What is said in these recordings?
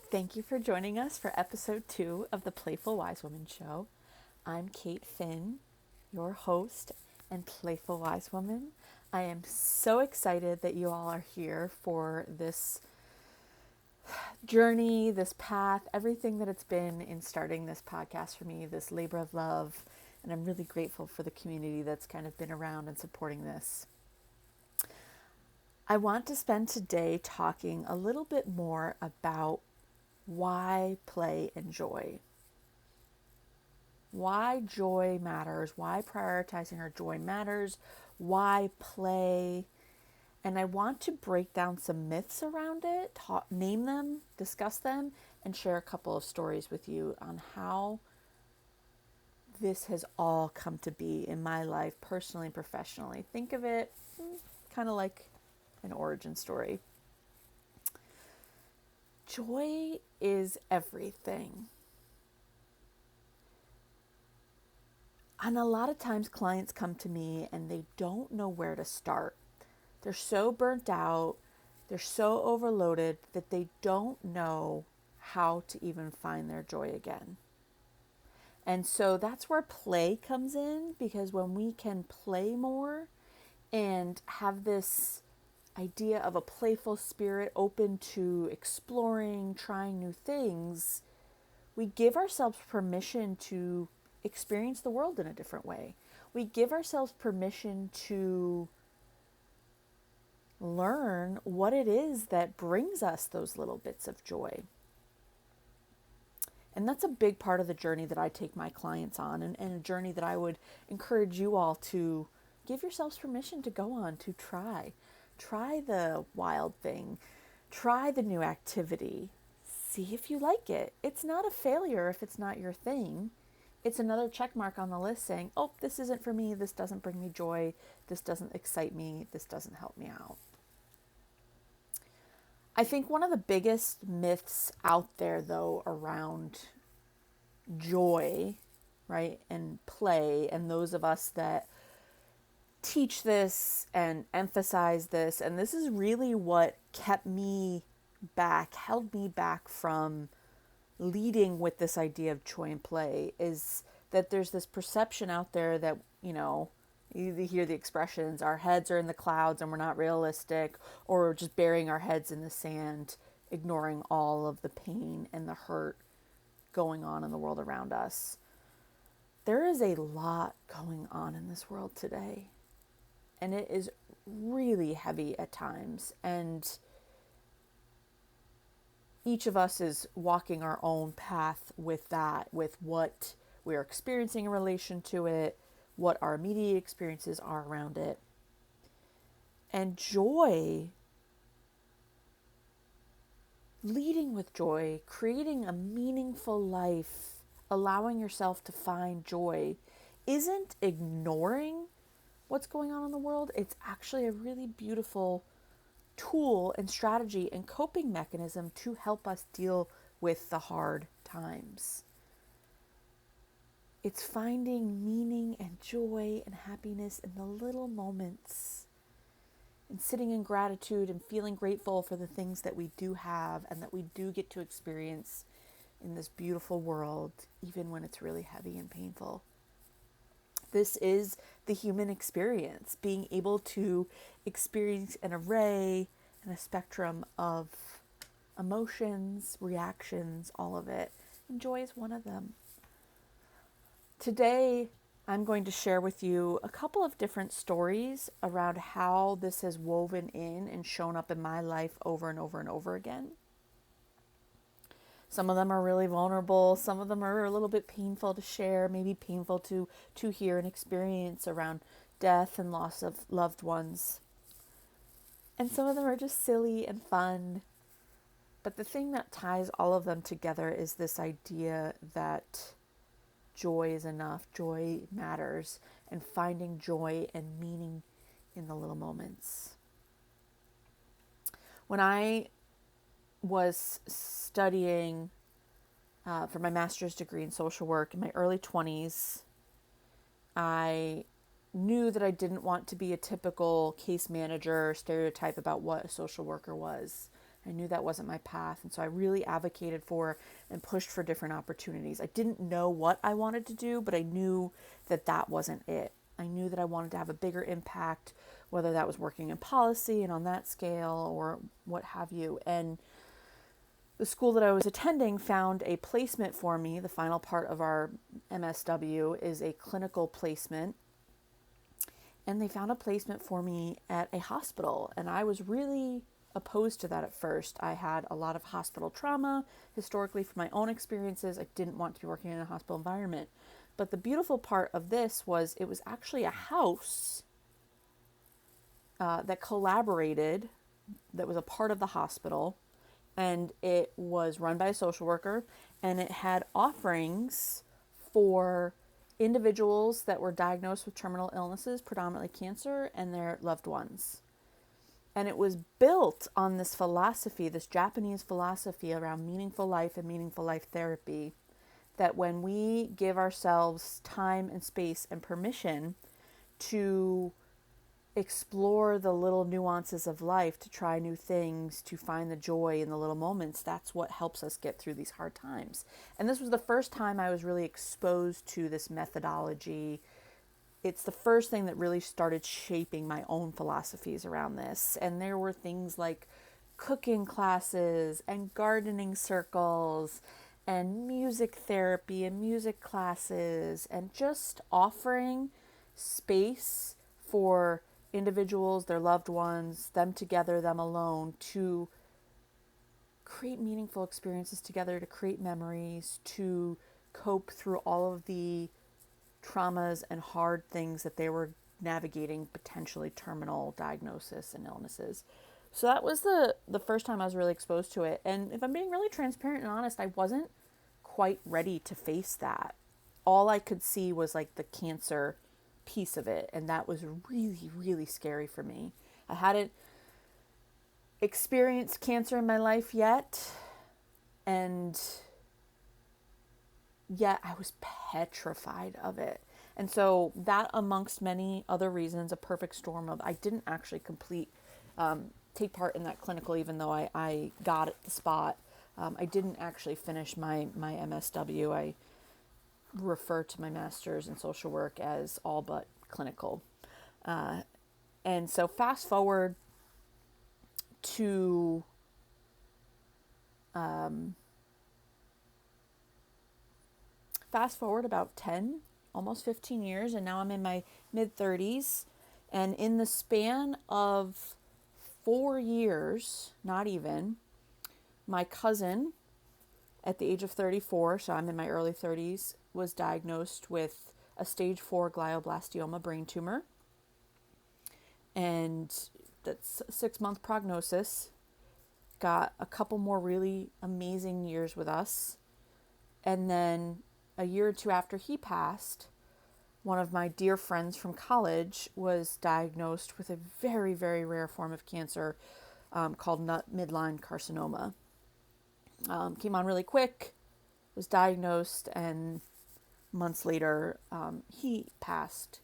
Thank you for joining us for episode 2 of the Playful Wise Woman Show. I'm Cait Finn, your host and Playful Wise Woman. I am so excited that you all are here for this journey, this path, everything that it's been in starting this podcast for me, this labor of love. And I'm really grateful for the community that's kind of been around and supporting this. I want to spend today talking a little bit more about why play and joy. Why joy matters, why prioritizing our joy matters, why play. And I want to break down some myths around it, name them, discuss them, and share a couple of stories with you on how this has all come to be in my life, personally and professionally. Think of it kind of like an origin story. Joy is everything. And a lot of times clients come to me and they don't know where to start. They're so burnt out, they're so overloaded that they don't know how to even find their joy again. And so that's where play comes in, because when we can play more and have this idea of a playful spirit open to exploring, trying new things, we give ourselves permission to experience the world in a different way. We give ourselves permission to learn what it is that brings us those little bits of joy. And that's a big part of the journey that I take my clients on, and a journey that I would encourage you all to give yourselves permission to go on, to try. Try the wild thing. Try the new activity. See if you like it. It's not a failure if it's not your thing. It's another check mark on the list saying, oh, this isn't for me. This doesn't bring me joy. This doesn't excite me. This doesn't help me out. I think one of the biggest myths out there, though, around joy, right, and play, and those of us that teach this and emphasize this, and this is really what kept me back, held me back from leading with this idea of joy and play, is that there's this perception out there that, you hear the expressions, our heads are in the clouds and we're not realistic, or we're just burying our heads in the sand, ignoring all of the pain and the hurt going on in the world around us. There is a lot going on in this world today, and it is really heavy at times, and each of us is walking our own path with that, with what we're experiencing in relation to it, what our immediate experiences are around it. And joy, leading with joy, creating a meaningful life, allowing yourself to find joy, isn't ignoring what's going on in the world. It's actually a really beautiful tool and strategy and coping mechanism to help us deal with the hard times. It's finding meaning and joy and happiness in the little moments, and sitting in gratitude and feeling grateful for the things that we do have and that we do get to experience in this beautiful world, even when it's really heavy and painful. This is the human experience, being able to experience an array and a spectrum of emotions, reactions, all of it. And joy is one of them. Today, I'm going to share with you a couple of different stories around how this has woven in and shown up in my life over and over and over again. Some of them are really vulnerable. Some of them are a little bit painful to share, maybe painful to hear and experience around death and loss of loved ones. And some of them are just silly and fun. But the thing that ties all of them together is this idea that joy is enough, joy matters, and finding joy and meaning in the little moments. When I was studying for my master's degree in social work in my early 20s, I knew that I didn't want to be a typical case manager stereotype about what a social worker was. I knew that wasn't my path. And so I really advocated for and pushed for different opportunities. I didn't know what I wanted to do, but I knew that that wasn't it. I knew that I wanted to have a bigger impact, whether that was working in policy and on that scale or what have you. And the school that I was attending found a placement for me. The final part of our MSW is a clinical placement. And they found a placement for me at a hospital. And I was really opposed to that at first. I had a lot of hospital trauma historically from my own experiences. I didn't want to be working in a hospital environment. But the beautiful part of this was it was actually a house that collaborated, that was a part of the hospital, and it was run by a social worker, and it had offerings for individuals that were diagnosed with terminal illnesses, predominantly cancer, and their loved ones. And it was built on this philosophy, this Japanese philosophy around meaningful life and meaningful life therapy, that when we give ourselves time and space and permission to explore the little nuances of life, to try new things, to find the joy in the little moments, that's what helps us get through these hard times. And this was the first time I was really exposed to this methodology. It's the first thing that really started shaping my own philosophies around this. And there were things like cooking classes and gardening circles and music therapy and music classes, and just offering space for individuals, their loved ones, them together, them alone, to create meaningful experiences together, to create memories, to cope through all of the traumas and hard things that they were navigating, potentially terminal diagnosis and illnesses. So that was the first time I was really exposed to it. And if I'm being really transparent and honest, I wasn't quite ready to face that. All I could see was like the cancer piece of it, and that was really, really scary for me. I hadn't experienced cancer in my life yet, and yet I was petrified of it. And so that, amongst many other reasons, a perfect storm of, I didn't actually take part in that clinical, even though I got the spot. I didn't actually finish my MSW. I refer to my master's in social work as all but clinical. And so fast forward to about 10, almost 15 years, and now I'm in my mid-30s. And in the span of 4 years, not even, my cousin, at the age of 34, so I'm in my early 30s, was diagnosed with a stage 4 glioblastoma brain tumor. And that's a 6-month prognosis. Got a couple more really amazing years with us. And then a year or two after he passed, one of my dear friends from college was diagnosed with a very, very rare form of cancer called nut midline carcinoma. Came on really quick, was diagnosed, and months later, he passed.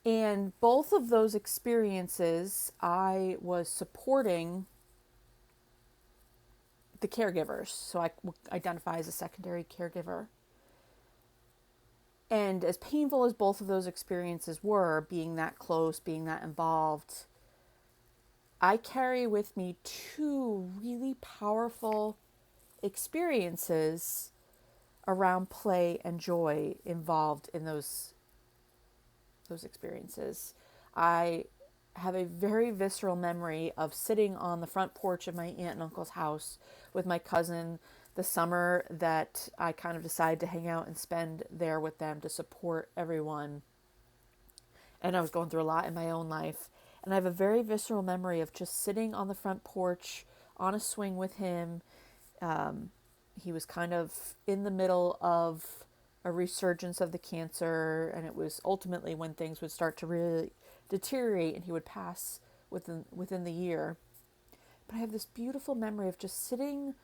And both of those experiences, I was supporting the caregivers. So I identify as a secondary caregiver. And as painful as both of those experiences were, being that close, being that involved, I carry with me two really powerful experiences around play and joy involved in those experiences. I have a very visceral memory of sitting on the front porch of my aunt and uncle's house with my cousin the summer that I kind of decided to hang out and spend there with them to support everyone. And I was going through a lot in my own life. And I have a very visceral memory of just sitting on the front porch on a swing with him. He was kind of in the middle of a resurgence of the cancer, and it was ultimately when things would start to really deteriorate and he would pass within the year. But I have this beautiful memory of just sitting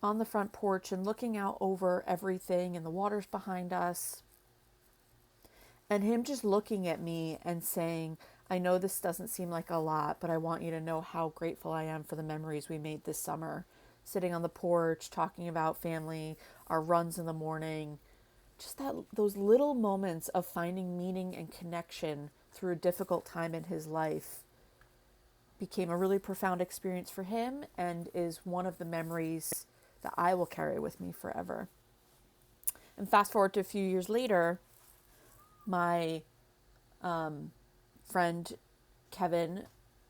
on the front porch and looking out over everything, and the water's behind us, and him just looking at me and saying, I know this doesn't seem like a lot, but I want you to know how grateful I am for the memories we made this summer. Sitting on the porch, talking about family, our runs in the morning, just those little moments of finding meaning and connection through a difficult time in his life became a really profound experience for him and is one of the memories that I will carry with me forever. And fast forward to a few years later, my friend Kevin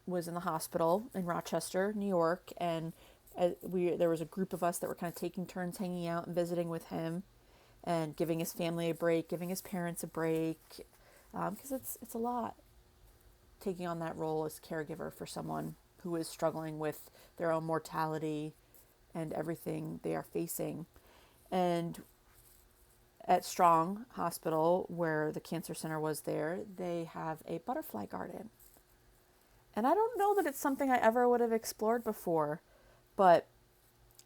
was in the hospital in Rochester, New York, and there was a group of us that were kind of taking turns hanging out and visiting with him, and giving his family a break, giving his parents a break, because it's a lot taking on that role as caregiver for someone who is struggling with their own mortality and everything they are facing. And at Strong Hospital, where the cancer center was there, they have a butterfly garden. And I don't know that it's something I ever would have explored before, but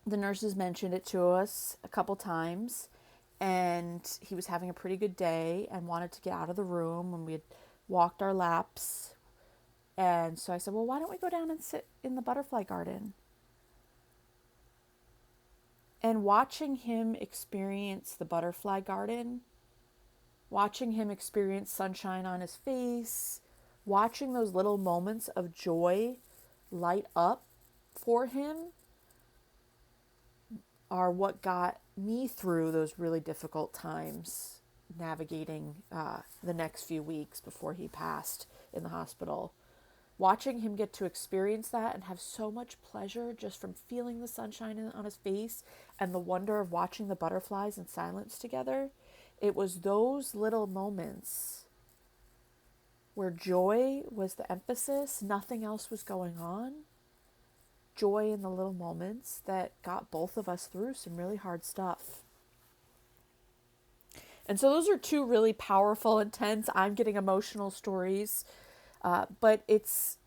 the nurses mentioned it to us a couple times, and he was having a pretty good day and wanted to get out of the room when we had walked our laps. And so I said, well, why don't we go down and sit in the butterfly garden? And watching him experience the butterfly garden, watching him experience sunshine on his face, watching those little moments of joy light up for him are what got me through those really difficult times navigating the next few weeks before he passed in the hospital. Watching him get to experience that and have so much pleasure just from feeling the sunshine on his face and the wonder of watching the butterflies in silence together, it was those little moments where joy was the emphasis, nothing else was going on. Joy in the little moments that got both of us through some really hard stuff. And so those are two really powerful, intense, I'm getting emotional stories. But it's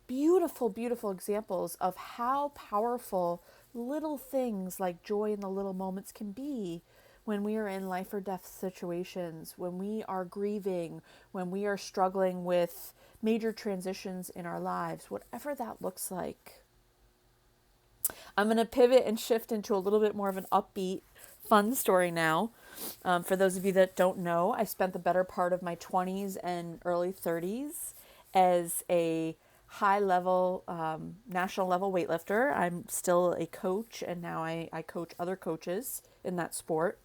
beautiful, beautiful examples of how powerful little things like joy in the little moments can be when we are in life or death situations, when we are grieving, when we are struggling with major transitions in our lives, whatever that looks like. I'm going to pivot and shift into a little bit more of an upbeat, fun story now. For those of you that don't know, I spent the better part of my 20s and early 30s as a high-level, national-level weightlifter. I'm still a coach, and now I coach other coaches in that sport.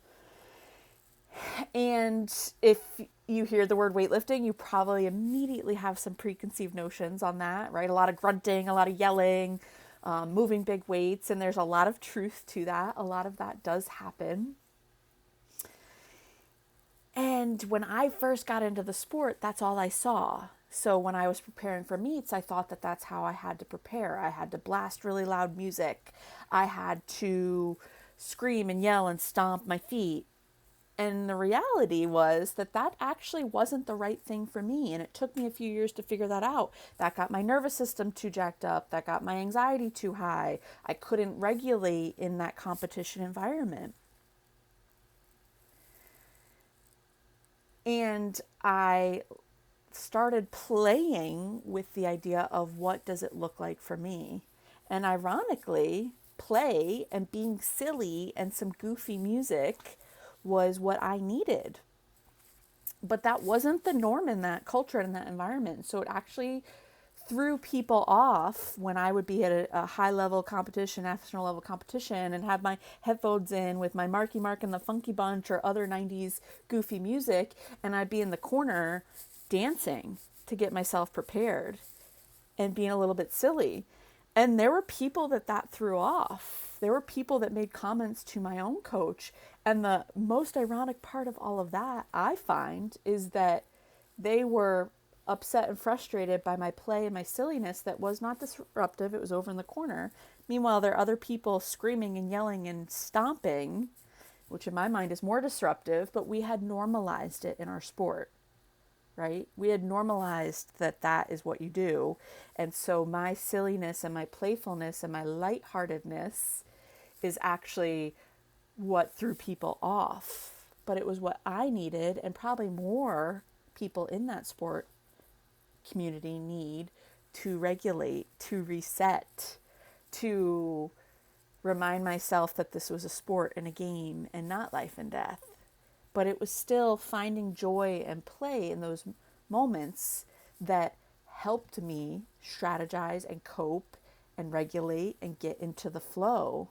And if you hear the word weightlifting, you probably immediately have some preconceived notions on that, right? A lot of grunting, a lot of yelling, moving big weights, and there's a lot of truth to that. A lot of that does happen. And when I first got into the sport, that's all I saw. So when I was preparing for meets, I thought that that's how I had to prepare. I had to blast really loud music. I had to scream and yell and stomp my feet. And the reality was that that actually wasn't the right thing for me. And it took me a few years to figure that out. That got my nervous system too jacked up. That got my anxiety too high. I couldn't regulate in that competition environment. And I started playing with the idea of what does it look like for me. And ironically, play and being silly and some goofy music was what I needed. But that wasn't the norm in that culture, in that environment. So it actually threw people off when I would be at a high-level competition, national level competition, and have my headphones in with my Marky Mark and the Funky Bunch or other 90s goofy music, and I'd be in the corner dancing to get myself prepared and being a little bit silly. And there were people that threw off. There were people that made comments to my own coach. And the most ironic part of all of that, I find, is that they were upset and frustrated by my play and my silliness that was not disruptive. It was over in the corner. Meanwhile, there are other people screaming and yelling and stomping, which in my mind is more disruptive, but we had normalized it in our sport, right? We had normalized that is what you do. And so my silliness and my playfulness and my lightheartedness is actually what threw people off. But it was what I needed, and probably more people in that sport community need to regulate, to reset, to remind myself that this was a sport and a game and not life and death. But it was still finding joy and play in those moments that helped me strategize and cope and regulate and get into the flow,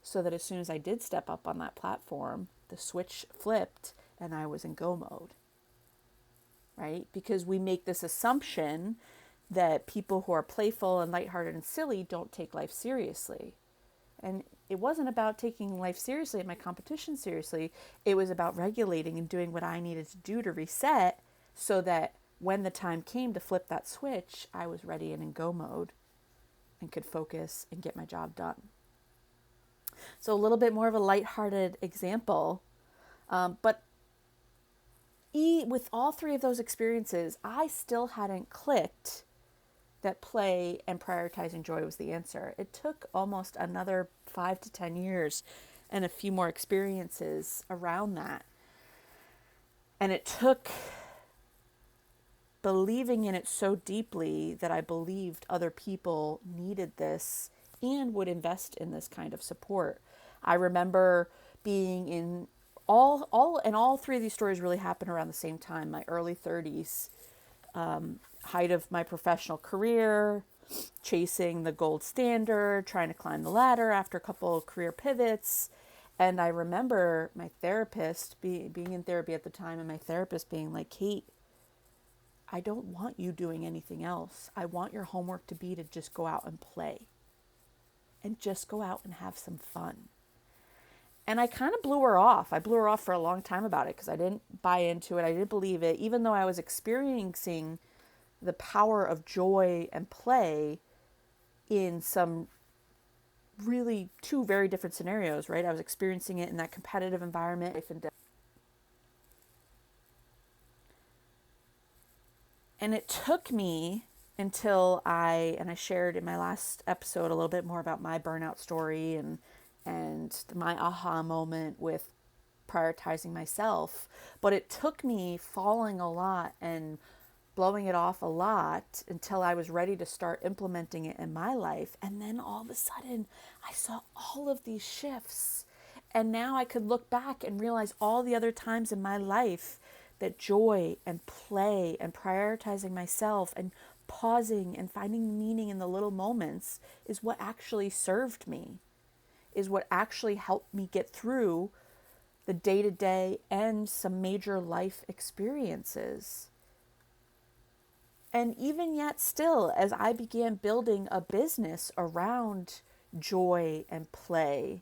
so that as soon as I did step up on that platform, the switch flipped and I was in go mode, right? Because we make this assumption that people who are playful and lighthearted and silly don't take life seriously. And it wasn't about taking life seriously and my competition seriously. It was about regulating and doing what I needed to do to reset, so that when the time came to flip that switch, I was ready and in go mode and could focus and get my job done. So a little bit more of a lighthearted example. But with all three of those experiences, I still hadn't clicked that play and prioritizing joy was the answer. It took almost another 5 to 10 years and a few more experiences around that. And it took believing in it so deeply that I believed other people needed this and would invest in this kind of support. I remember being in all three of these stories really happened around the same time, my early 30s, height of my professional career, chasing the gold standard, trying to climb the ladder after a couple of career pivots. And I remember my therapist being in therapy at the time, and my therapist being like, Cait, I don't want you doing anything else. I want your homework to be to just go out and play and just go out and have some fun. And I kind of blew her off. I blew her off for a long time about it because I didn't buy into it. I didn't believe it, even though I was experiencing the power of joy and play in some really two very different scenarios, right? I was experiencing it in that competitive environment. And it took me until I shared in my last episode a little bit more about my burnout story and my aha moment with prioritizing myself. But it took me falling a lot and blowing it off a lot until I was ready to start implementing it in my life. And then all of a sudden, I saw all of these shifts. And now I could look back and realize all the other times in my life that joy and play and prioritizing myself and pausing and finding meaning in the little moments is what actually served me, is what actually helped me get through the day-to-day and some major life experiences. And even yet still, as I began building a business around joy and play,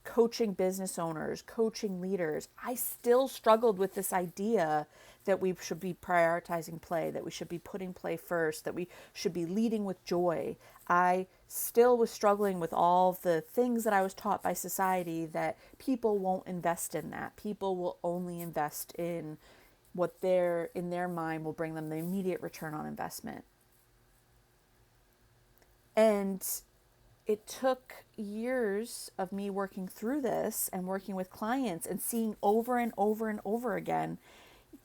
coaching business owners, coaching leaders, I still struggled with this idea that we should be prioritizing play, that we should be putting play first, that we should be leading with joy. I still was struggling with all the things that I was taught by society, that people won't invest in that. People will only invest in what in their mind will bring them the immediate return on investment. And it took years of me working through this and working with clients and seeing over and over and over again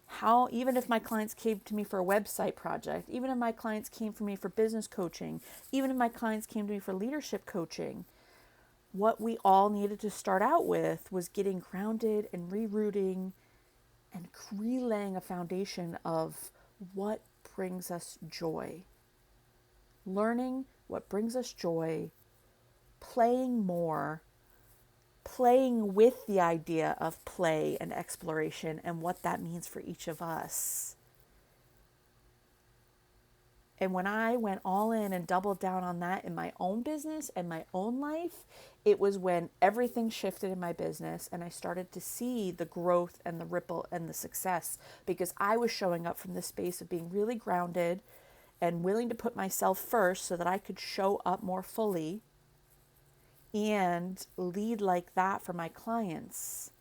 how, even if my clients came to me for a website project, even if my clients came for me for business coaching, even if my clients came to me for leadership coaching, what we all needed to start out with was getting grounded and rerouting and relaying a foundation of what brings us joy. Learning what brings us joy, playing more, playing with the idea of play and exploration and what that means for each of us. And when I went all in and doubled down on that in my own business and my own life, it was when everything shifted in my business and I started to see the growth and the ripple and the success, because I was showing up from this space of being really grounded and willing to put myself first so that I could show up more fully and lead like that for my clients.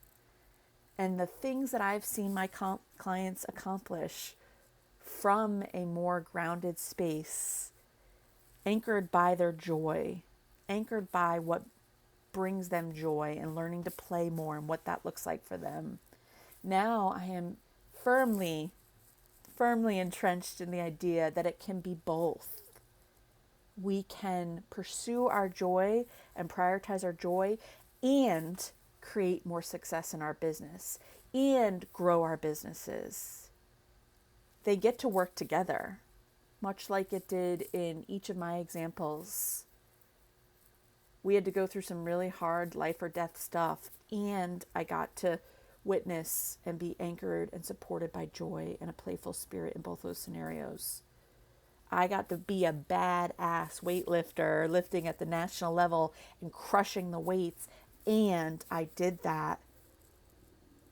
And the things that I've seen my clients accomplish from a more grounded space, anchored by their joy, anchored by what brings them joy, and learning to play more and what that looks like for them. Now I am firmly firmly entrenched in the idea that it can be both. We can pursue our joy and prioritize our joy and create more success in our business and grow our businesses. They get to work together, much like it did in each of my examples. We had to go through some really hard life or death stuff, and I got to witness and be anchored and supported by joy and a playful spirit in both those scenarios. I got to be a badass weightlifter, lifting at the national level and crushing the weights. And I did that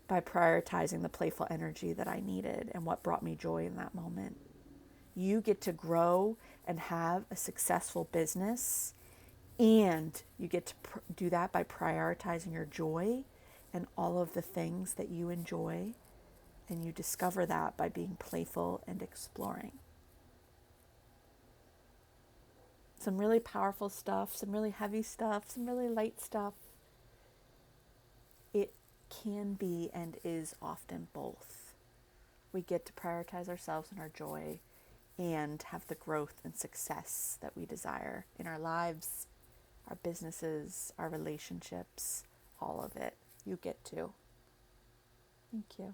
by prioritizing the playful energy that I needed and what brought me joy in that moment. You get to grow and have a successful business, and you get to do that by prioritizing your joy and all of the things that you enjoy. And you discover that by being playful and exploring. Some really powerful stuff, some really heavy stuff, some really light stuff. It can be and is often both. We get to prioritize ourselves and our joy and have the growth and success that we desire in our lives, our businesses, our relationships, all of it. You get to. Thank you.